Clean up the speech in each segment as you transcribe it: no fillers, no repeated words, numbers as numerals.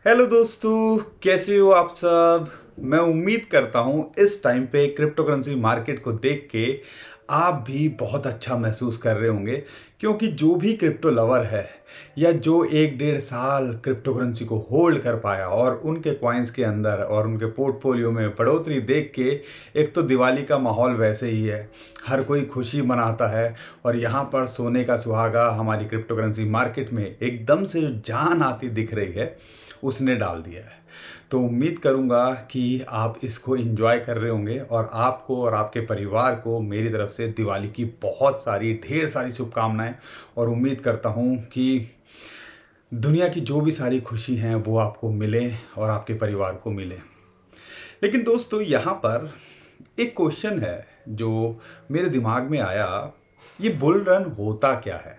Hello दोस्तों, कैसे हो आप सब। मैं उम्मीद करता हूं इस टाइम पे क्रिप्टो करेंसी मार्केट को देख के आप भी बहुत अच्छा महसूस कर रहे होंगे, क्योंकि जो भी क्रिप्टो लवर है या जो एक डेढ़ साल क्रिप्टो करेंसी को होल्ड कर पाया और उनके कॉइन्स के अंदर और उनके पोर्टफोलियो में बढ़ोतरी देख के, एक तो दिवाली का माहौल वैसे ही है, हर कोई खुशी मनाता है और यहाँ पर सोने का सुहागा हमारी क्रिप्टो करेंसी मार्केट में एकदम से जो जान आती दिख रही है उसने डाल दिया है। तो उम्मीद करूंगा कि आप इसको एंजॉय कर रहे होंगे और आपको और आपके परिवार को मेरी तरफ से दिवाली की बहुत सारी ढेर सारी शुभकामनाएं। और उम्मीद करता हूं कि दुनिया की जो भी सारी खुशी हैं वो आपको मिले और आपके परिवार को मिले। लेकिन दोस्तों, यहाँ पर एक क्वेश्चन है जो मेरे दिमाग में आया, ये बुल रन होता क्या है।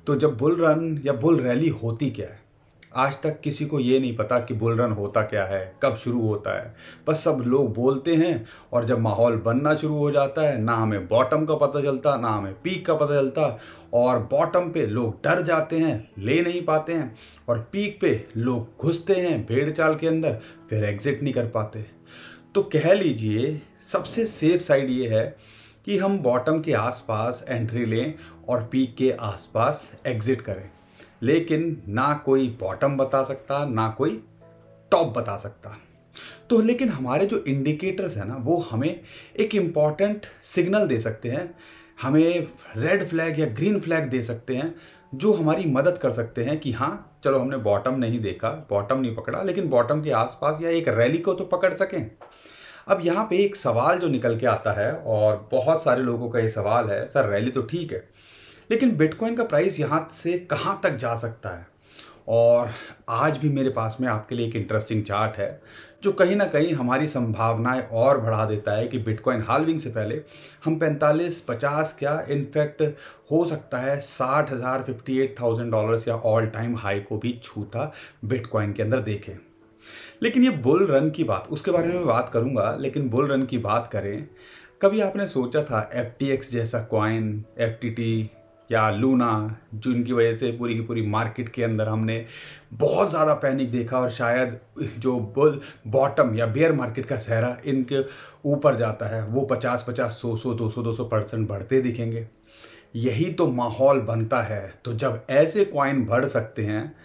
तो जब बुल रन या बुल रैली होती क्या है, आज तक किसी को ये नहीं पता कि बुल रन होता क्या है, कब शुरू होता है। बस सब लोग बोलते हैं और जब माहौल बनना शुरू हो जाता है ना हमें बॉटम का पता चलता ना हमें पीक का पता चलता, और बॉटम पे लोग डर जाते हैं, ले नहीं पाते हैं, और पीक पे लोग घुसते हैं भेड़ चाल के अंदर, फिर एग्जिट नहीं कर पाते। तो कह लीजिए सबसे सेफ साइड ये है कि हम बॉटम के आसपास एंट्री लें और पीक के आसपास एग्जिट करें। लेकिन ना कोई बॉटम बता सकता ना कोई टॉप बता सकता। तो लेकिन हमारे जो इंडिकेटर्स हैं ना वो हमें एक इम्पॉर्टेंट सिग्नल दे सकते हैं, हमें रेड फ्लैग या ग्रीन फ्लैग दे सकते हैं, जो हमारी मदद कर सकते हैं कि हाँ चलो हमने बॉटम नहीं देखा, बॉटम नहीं पकड़ा, लेकिन बॉटम के आसपास या एक रैली को तो पकड़ सकें। अब यहाँ पे एक सवाल जो निकल के आता है और बहुत सारे लोगों का ये सवाल है, सर रैली तो ठीक है लेकिन बिटकॉइन का प्राइस यहाँ से कहाँ तक जा सकता है। और आज भी मेरे पास में आपके लिए एक इंटरेस्टिंग चार्ट है जो कहीं ना कहीं हमारी संभावनाएं और बढ़ा देता है कि बिटकॉइन हाल्विंग से पहले हम 45-50 क्या इनफैक्ट हो सकता है 60,000 $58,000 या ऑल टाइम हाई को भी छूता बिटकॉइन के अंदर देखें। लेकिन ये बुल रन की बात, उसके बारे में मैं बात करूंगा, लेकिन बुल रन की बात करें, कभी आपने सोचा था FTX जैसा कॉइन, FTT या लूना, जिनकी वजह से पूरी की पूरी मार्केट के अंदर हमने बहुत ज़्यादा पैनिक देखा और शायद जो बुल बॉटम या बेयर मार्केट का सहरा इनके ऊपर जाता है वो 50-50, 100-100, 200-200% बढ़ते दिखेंगे। यही तो माहौल बनता है। तो जब ऐसे कॉइन बढ़ सकते हैं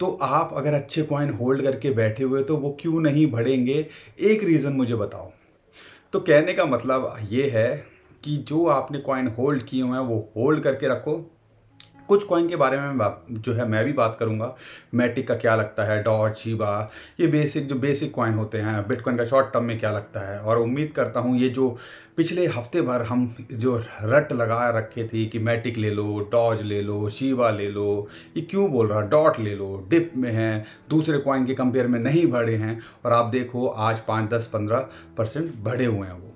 तो आप अगर अच्छे कॉइन होल्ड करके बैठे हुए तो वो क्यों नहीं बढ़ेंगे। एक रीज़न मुझे बताओ। तो कहने का मतलब ये है कि जो आपने कॉइन होल्ड किए हुए हैं वो होल्ड करके रखो। कुछ कॉइन के बारे में जो है मैं भी बात करूंगा। मैटिक का क्या लगता है, डॉज, शिबा, ये बेसिक कॉइन होते हैं। बिटकॉइन का शॉर्ट टर्म में क्या लगता है। और उम्मीद करता हूँ ये जो पिछले हफ्ते भर हम जो रट लगा रखे थी कि मैटिक ले लो, डॉज ले लो, शिबा ले लो, ये क्यों बोल रहा, डॉट ले लो, डिप में है, दूसरे कॉइन के कंपेयर में नहीं बढ़े हैं, और आप देखो आज 5-10-15% बढ़े हुए हैं वो।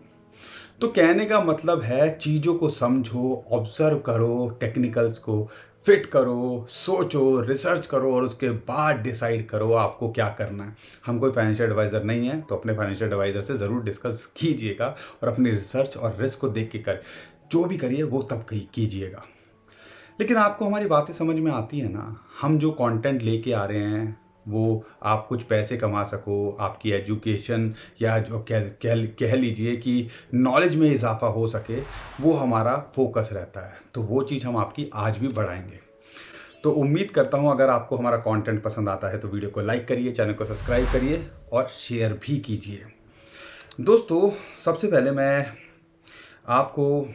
तो कहने का मतलब है चीज़ों को समझो, ऑब्जर्व करो, टेक्निकल्स को फिट करो, सोचो, रिसर्च करो और उसके बाद डिसाइड करो आपको क्या करना है। हम कोई फाइनेंशियल एडवाइज़र नहीं है, तो अपने फाइनेंशियल एडवाइज़र से ज़रूर डिस्कस कीजिएगा और अपनी रिसर्च और रिस्क को देख के कर जो भी करिए वो तब कीजिएगा। लेकिन आपको हमारी बातें समझ में आती है ना। हम जो कंटेंट लेके आ रहे हैं वो आप कुछ पैसे कमा सको, आपकी एजुकेशन या जो कह लीजिए कि नॉलेज में इजाफा हो सके, वो हमारा फोकस रहता है। तो वो चीज़ हम आपकी आज भी बढ़ाएंगे। तो उम्मीद करता हूँ अगर आपको हमारा कंटेंट पसंद आता है तो वीडियो को लाइक करिए, चैनल को सब्सक्राइब करिए और शेयर भी कीजिए। दोस्तों, सबसे पहले मैं आपको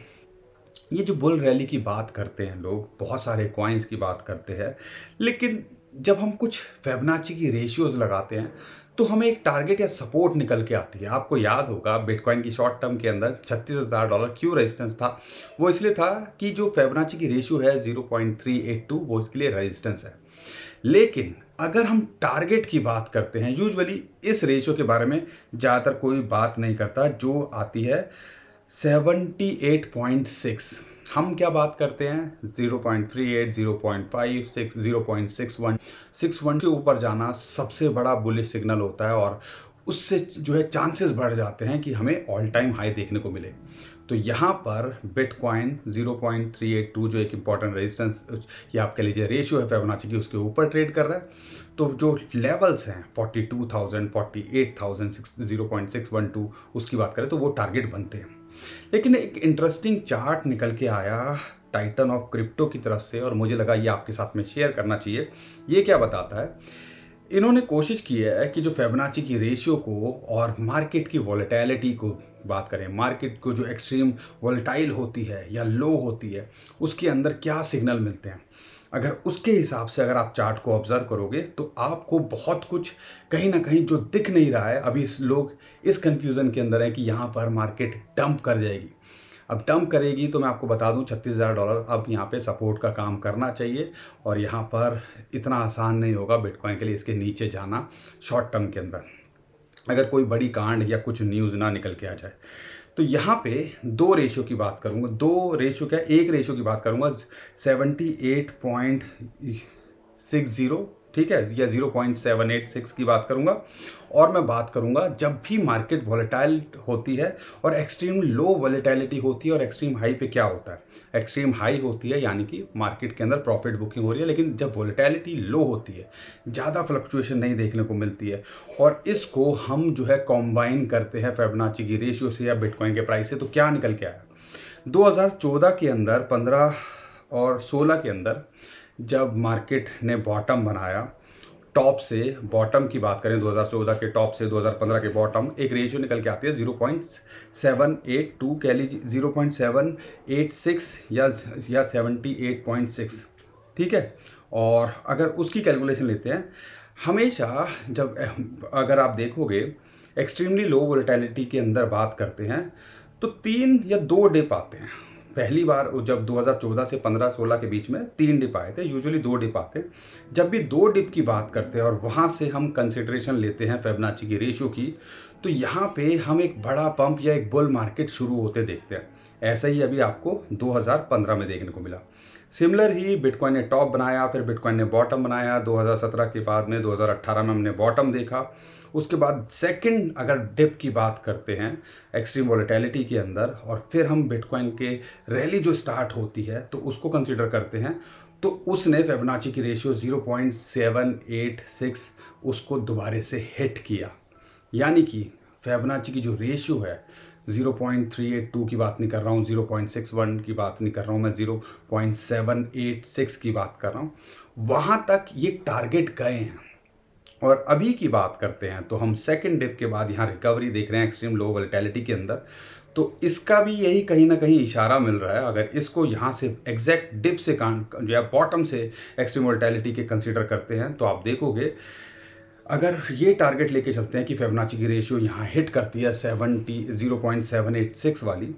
ये जो बुल रैली की बात करते हैं लोग, बहुत सारे कॉइन्स की बात करते हैं, लेकिन जब हम कुछ फिबोनाची की रेशियोज लगाते हैं तो हमें एक टारगेट या सपोर्ट निकल के आती है। आपको याद होगा बिटकॉइन की शॉर्ट टर्म के अंदर $36,000 क्यों रेजिस्टेंस था। वो इसलिए था कि जो फिबोनाची की रेशियो है 0.382 वो इसके लिए रेजिस्टेंस है। लेकिन अगर हम टारगेट की बात करते हैं, यूजुअली इस रेशियो के बारे में ज़्यादातर कोई बात नहीं करता, जो आती है 78.6। हम क्या बात करते हैं 0.38, 0.56, 0.61 के ऊपर जाना सबसे बड़ा बुलिश सिग्नल होता है और उससे जो है चांसेस बढ़ जाते हैं कि हमें ऑल टाइम हाई देखने को मिले। तो यहाँ पर बिटकॉइन 0.382 जो एक इंपॉर्टेंट रेजिस्टेंस या आप कह लीजिए रेशियो है फिबोनाची की, उसके ऊपर ट्रेड कर रहा है। तो जो लेवल्स हैं 42,000, 48,000, 0.612 उसकी बात करें तो वो टारगेट बनते हैं। लेकिन एक इंटरेस्टिंग चार्ट निकल के आया टाइटन ऑफ क्रिप्टो की तरफ से और मुझे लगा ये आपके साथ में शेयर करना चाहिए। ये क्या बताता है, इन्होंने कोशिश की है कि जो फिबोनाची की रेशियो को और मार्केट की वॉलेटिलिटी को बात करें, मार्केट को जो एक्सट्रीम वॉलेटाइल होती है या लो होती है उसके अंदर क्या सिग्नल मिलते हैं, अगर उसके हिसाब से अगर आप चार्ट को ऑब्जर्व करोगे तो आपको बहुत कुछ कहीं ना कहीं जो दिख नहीं रहा है। अभी लोग इस कंफ्यूजन के अंदर है कि यहाँ पर मार्केट डंप कर जाएगी। अब डंप करेगी तो मैं आपको बता दूं $36,000 अब यहाँ पे सपोर्ट का काम करना चाहिए और यहाँ पर इतना आसान नहीं होगा बिटकॉइन के लिए इसके नीचे जाना शॉर्ट टर्म के अंदर, अगर कोई बड़ी कांड या कुछ न्यूज़ ना निकल के आ जाए। तो यहाँ पे दो रेशियो की बात करूँगा, दो रेशियो क्या, एक रेशियो की बात करूँगा 78.60, ठीक है, या 0.786 की बात करूंगा। और मैं बात करूंगा जब भी मार्केट वॉलेटाइल होती है और एक्सट्रीम लो वॉलेटिलिटी होती है और एक्सट्रीम हाई पे क्या होता है, एक्सट्रीम हाई होती है यानी कि मार्केट के अंदर प्रॉफिट बुकिंग हो रही है, लेकिन जब वॉलेटिलिटी लो होती है, ज़्यादा फ्लक्चुएशन नहीं देखने को मिलती है और इसको हम जो है कॉम्बाइन करते हैं फिबोनाची की रेशियो से या बिटकॉइन के प्राइस से, तो क्या निकल के आया 2014 के अंदर, 15 और 16 के अंदर जब मार्केट ने बॉटम बनाया, टॉप से बॉटम की बात करें 2014 के टॉप से 2015 के बॉटम, एक रेशियो निकल के आती है 0.782 कह लीजिए, 0.786 या 78.6, ठीक है। और अगर उसकी कैलकुलेशन लेते हैं, हमेशा जब अगर आप देखोगे एक्सट्रीमली लो वोलेटिलिटी के अंदर बात करते हैं तो 3 या 2 डिप आते हैं। पहली बार जब 2014 से 15-16 के बीच में 3 डिप आए थे, यूजुअली 2 डिप आते हैं। जब भी 2 डिप की बात करते हैं और वहाँ से हम कंसिडरेशन लेते हैं फिबोनाची की रेशियो की, तो यहाँ पे हम एक बड़ा पंप या एक बुल मार्केट शुरू होते देखते हैं। ऐसा ही अभी आपको 2015 में देखने को मिला। सिमिलर ही बिटकॉइन ने टॉप बनाया, फिर बिटकॉइन ने बॉटम बनाया 2017 के बाद में, 2018 में हमने बॉटम देखा। उसके बाद सेकंड अगर डिप की बात करते हैं एक्सट्रीम वॉलेटिलिटी के अंदर और फिर हम बिटकॉइन के रैली जो स्टार्ट होती है तो उसको कंसीडर करते हैं, तो उसने फिबोनाची की रेशियो 0.786 उसको दोबारे से हिट किया। यानी कि फिबोनाची की जो रेशियो है 0.382 की बात नहीं कर रहा हूँ, 0.61 की बात नहीं कर रहा हूँ, मैं 0.786 की बात कर रहा हूँ, वहाँ तक ये टारगेट गए हैं। और अभी की बात करते हैं तो हम सेकंड डिप के बाद यहाँ रिकवरी देख रहे हैं एक्सट्रीम लो वोलेटिलिटी के अंदर, तो इसका भी यही कहीं ना कहीं इशारा मिल रहा है। अगर इसको यहाँ से एग्जैक्ट डिप से जो है बॉटम से एक्सट्रीम वोलेटिलिटी के कंसीडर करते हैं तो आप देखोगे अगर ये टारगेट लेके चलते हैं कि फिबोनाची की रेशियो यहाँ हिट करती है 0.786 वाली,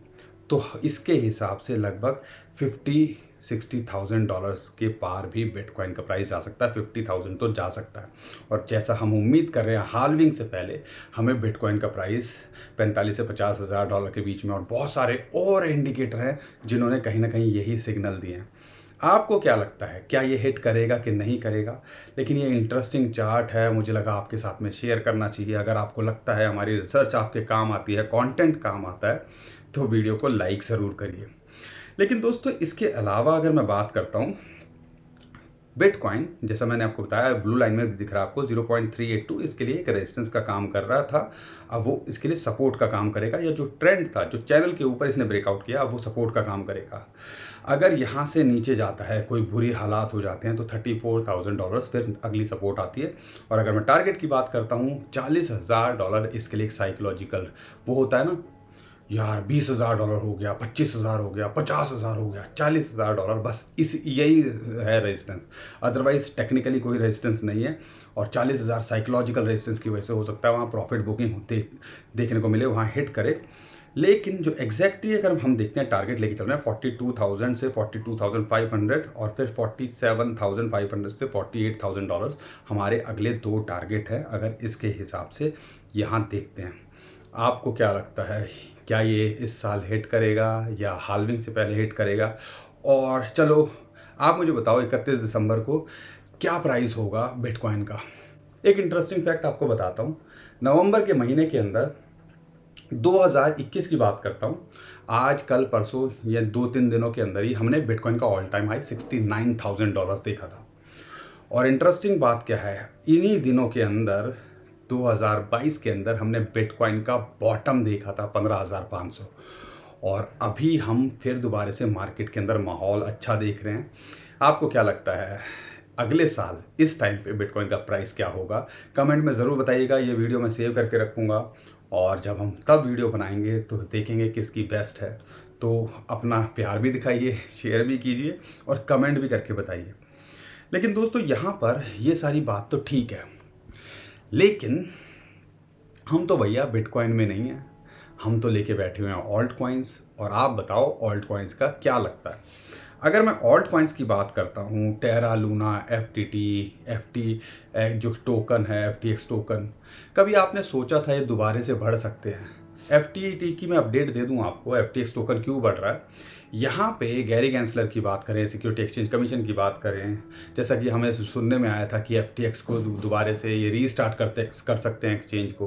तो इसके हिसाब से लगभग $50,000-60,000 के पार भी बिटकॉइन का प्राइस जा सकता है, 50,000 तो जा सकता है। और जैसा हम उम्मीद कर रहे हैं हाल्विंग से पहले हमें बिटकॉइन का प्राइस 45 से $50,000 के बीच में, और बहुत सारे और इंडिकेटर हैं जिन्होंने कहीं ना कहीं यही सिग्नल दिए हैं। आपको क्या लगता है, क्या ये हिट करेगा कि नहीं करेगा? लेकिन ये इंटरेस्टिंग चार्ट है, मुझे लगा आपके साथ में शेयर करना चाहिए। अगर आपको लगता है हमारी रिसर्च आपके काम आती है, कंटेंट काम आता है, तो वीडियो को लाइक ज़रूर करिए। लेकिन दोस्तों इसके अलावा अगर मैं बात करता हूँ बिटकॉइन, जैसा मैंने आपको बताया ब्लू लाइन में दिख रहा है आपको 0.382, इसके लिए एक रेजिस्टेंस का काम कर रहा था, अब वो इसके लिए सपोर्ट का काम करेगा, या जो ट्रेंड था जो चैनल के ऊपर इसने ब्रेकआउट किया अब वो सपोर्ट का काम करेगा। अगर यहाँ से नीचे जाता है, कोई बुरी हालात हो जाते हैं, तो $34,000 फिर अगली सपोर्ट आती है। और अगर मैं टारगेट की बात करता हूँ $40,000, इसके लिए एक साइकोलॉजिकल वो होता है ना यार, $20,000 हो गया, $25,000 हो गया, $50,000 हो गया, $40,000, बस यही है रेजिस्टेंस। अदरवाइज टेक्निकली कोई रेजिस्टेंस नहीं है। और 40,000 साइकोलॉजिकल रेजिस्टेंस की वजह से हो सकता है वहाँ प्रॉफिट बुकिंग देखने को मिले, वहाँ हिट करे। लेकिन जो एग्जैक्टली अगर हम देखते हैं टारगेट लेके चल रहे हैं 42,000 से 42,500 और फिर 47,500 से $48,000 हमारे अगले 2 टारगेट है। अगर इसके हिसाब से यहाँ देखते हैं, आपको क्या लगता है, क्या ये इस साल हिट करेगा या हाल्विंग से पहले हिट करेगा? और चलो आप मुझे बताओ 31 दिसंबर को क्या प्राइस होगा बिटकॉइन का। एक इंटरेस्टिंग फैक्ट आपको बताता हूँ। नवंबर के महीने के अंदर 2021 की बात करता हूँ, आज कल परसों या 2-3 दिनों के अंदर ही हमने बिटकॉइन का ऑल टाइम हाई $69,000 देखा था। और इंटरेस्टिंग बात क्या है, इन्हीं दिनों के अंदर 2022 के अंदर हमने बिटकॉइन का बॉटम देखा था 15,500, और अभी हम फिर दोबारा से मार्केट के अंदर माहौल अच्छा देख रहे हैं। आपको क्या लगता है अगले साल इस टाइम पे बिटकॉइन का प्राइस क्या होगा? कमेंट में ज़रूर बताइएगा। ये वीडियो मैं सेव करके रखूँगा, और जब हम तब वीडियो बनाएंगे तो देखेंगे किसकी बेस्ट है। तो अपना प्यार भी दिखाइए, शेयर भी कीजिए और कमेंट भी करके बताइए। लेकिन दोस्तों यहाँ पर ये सारी बात तो ठीक है, लेकिन हम तो भैया बिटकॉइन में नहीं हैं, हम तो लेके बैठे हुए हैं ऑल्ट कॉइन्स। और आप बताओ ऑल्ट कॉइन्स का क्या लगता है? अगर मैं ऑल्ट कॉइन्स की बात करता हूँ, टेरा, लूना, एफटी जो टोकन है, FTX टोकन, कभी आपने सोचा था ये दोबारा से बढ़ सकते हैं? FTT की मैं अपडेट दे दूं आपको, FTX टोकन क्यों बढ़ रहा है। यहाँ पे गैरी गैंसलर की बात करें, सिक्योरिटी एक्सचेंज कमीशन की बात करें, जैसा कि हमें सुनने में आया था कि FTX को दोबारा से ये रीस्टार्ट कर सकते हैं एक्सचेंज को,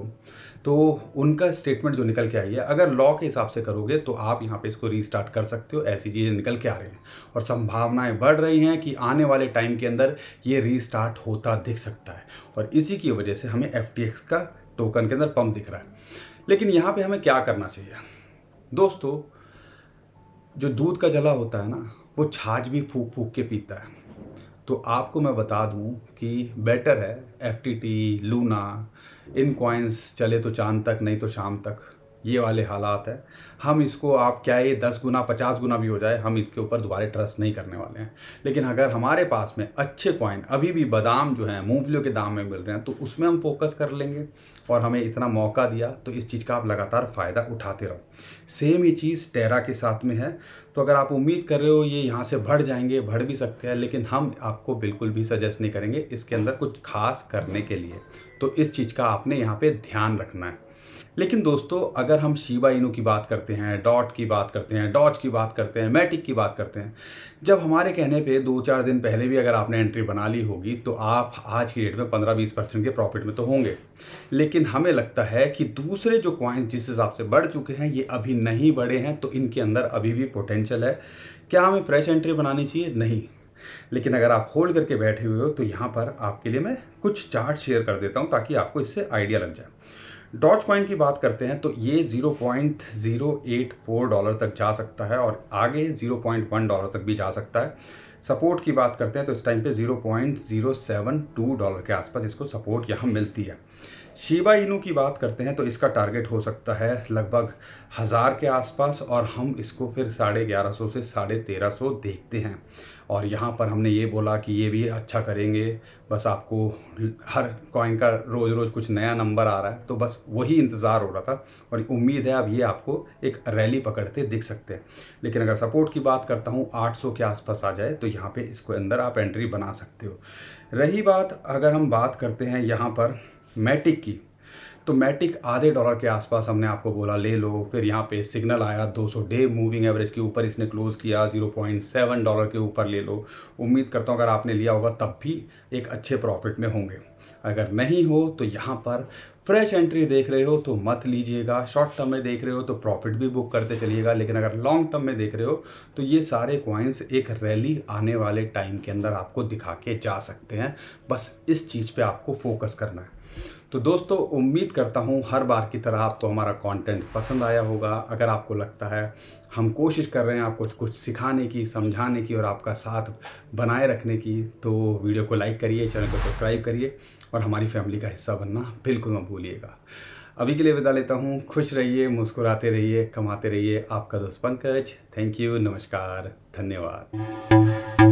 तो उनका स्टेटमेंट जो निकल के आई है, अगर लॉ के हिसाब से करोगे तो आप यहाँ पे इसको रीस्टार्ट कर सकते हो। ऐसी चीज़ें निकल के आ रही हैं और संभावनाएं बढ़ रही हैं कि आने वाले टाइम के अंदर ये रीस्टार्ट होता दिख सकता है, और इसी की वजह से हमें FTX का टोकन के अंदर पंप दिख रहा है। लेकिन यहाँ पे हमें क्या करना चाहिए दोस्तों? जो दूध का जला होता है ना, वो छाछ भी फूक फूक के पीता है। तो आपको मैं बता दूं कि बेटर है FTT, लूना, इन कॉइन्स चले तो चांद तक, नहीं तो शाम तक, ये वाले हालात है। हम इसको, आप क्या ये 10 गुना 50 गुना भी हो जाए, हम इसके ऊपर दोबारा ट्रस्ट नहीं करने वाले हैं। लेकिन अगर हमारे पास में अच्छे कॉइन अभी भी बादाम जो हैं मूंगफलियों के दाम में मिल रहे हैं, तो उसमें हम फोकस कर लेंगे। और हमें इतना मौका दिया तो इस चीज़ का आप लगातार फ़ायदा उठाते रहो। सेम ही चीज़ टेरा के साथ में है। तो अगर आप उम्मीद कर रहे हो ये यहाँ से बढ़ जाएंगे, बढ़ भी सकते हैं, लेकिन हम आपको बिल्कुल भी सजेस्ट नहीं करेंगे इसके अंदर कुछ खास करने के लिए। तो इस चीज़ का आपने यहाँ पे ध्यान रखना है। लेकिन दोस्तों अगर हम शिबा इनू की बात करते हैं, डॉट की बात करते हैं, डॉज की बात करते हैं, मैटिक की बात करते हैं, जब हमारे कहने पे 2-4 दिन पहले भी अगर आपने एंट्री बना ली होगी तो आप आज की डेट में 15-20% के प्रॉफिट में तो होंगे। लेकिन हमें लगता है कि दूसरे जो कॉइन्स जिस हिसाब से बढ़ चुके हैं ये अभी नहीं बढ़े हैं, तो इनके अंदर अभी भी पोटेंशियल है। क्या हमें फ्रेश एंट्री बनानी चाहिए? नहीं। लेकिन अगर आप होल्ड करके बैठे हुए हो तो यहाँ पर आपके लिए मैं कुछ चार्ट शेयर कर देता हूँ ताकि आपको इससे आइडिया लग जाए। डॉज कॉइन की बात करते हैं तो ये $0.084 तक जा सकता है और आगे $0.1 तक भी जा सकता है। सपोर्ट की बात करते हैं तो इस टाइम पे $0.072 के आसपास इसको सपोर्ट यहाँ मिलती है। शिबा इनू की बात करते हैं तो इसका टारगेट हो सकता है लगभग 1000 के आसपास, और हम इसको फिर 1150 से 1350 देखते हैं। और यहाँ पर हमने ये बोला कि ये भी अच्छा करेंगे, बस आपको हर कॉइन का रोज़ रोज़ कुछ नया नंबर आ रहा है, तो बस वही इंतज़ार हो रहा था और उम्मीद है अब ये आपको एक रैली पकड़ते दिख सकते हैं। लेकिन अगर सपोर्ट की बात करता हूँ 800 के आसपास आ जाए तो यहाँ पे इसको अंदर आप एंट्री बना सकते हो। रही बात, अगर हम बात करते हैं यहाँ पर मैटिक की, तो मैटिक आधे डॉलर के आसपास हमने आपको बोला ले लो। फिर यहाँ पे सिग्नल आया 200 डे मूविंग एवरेज के ऊपर इसने क्लोज किया, $0.7 के ऊपर ले लो। उम्मीद करता हूँ अगर आपने लिया होगा तब भी एक अच्छे प्रॉफिट में होंगे। अगर नहीं हो तो यहाँ पर फ्रेश एंट्री देख रहे हो तो मत लीजिएगा। शॉर्ट टर्म में देख रहे हो तो प्रॉफिट भी बुक करते चलिएगा। लेकिन अगर लॉन्ग टर्म में देख रहे हो तो ये सारे कॉइन्स एक रैली आने वाले टाइम के अंदर आपको दिखा के जा सकते हैं। बस इस चीज़ पे आपको फोकस करना है। तो दोस्तों उम्मीद करता हूँ हर बार की तरह आपको हमारा कंटेंट पसंद आया होगा। अगर आपको लगता है हम कोशिश कर रहे हैं आपको कुछ सिखाने की, समझाने की और आपका साथ बनाए रखने की, तो वीडियो को लाइक करिए, चैनल को सब्सक्राइब करिए और हमारी फैमिली का हिस्सा बनना बिल्कुल मत भूलिएगा। अभी के लिए विदा लेता हूँ। खुश रहिए, मुस्कुराते रहिए, कमाते रहिए। आपका दोस्त पंकज। थैंक यू, नमस्कार, धन्यवाद।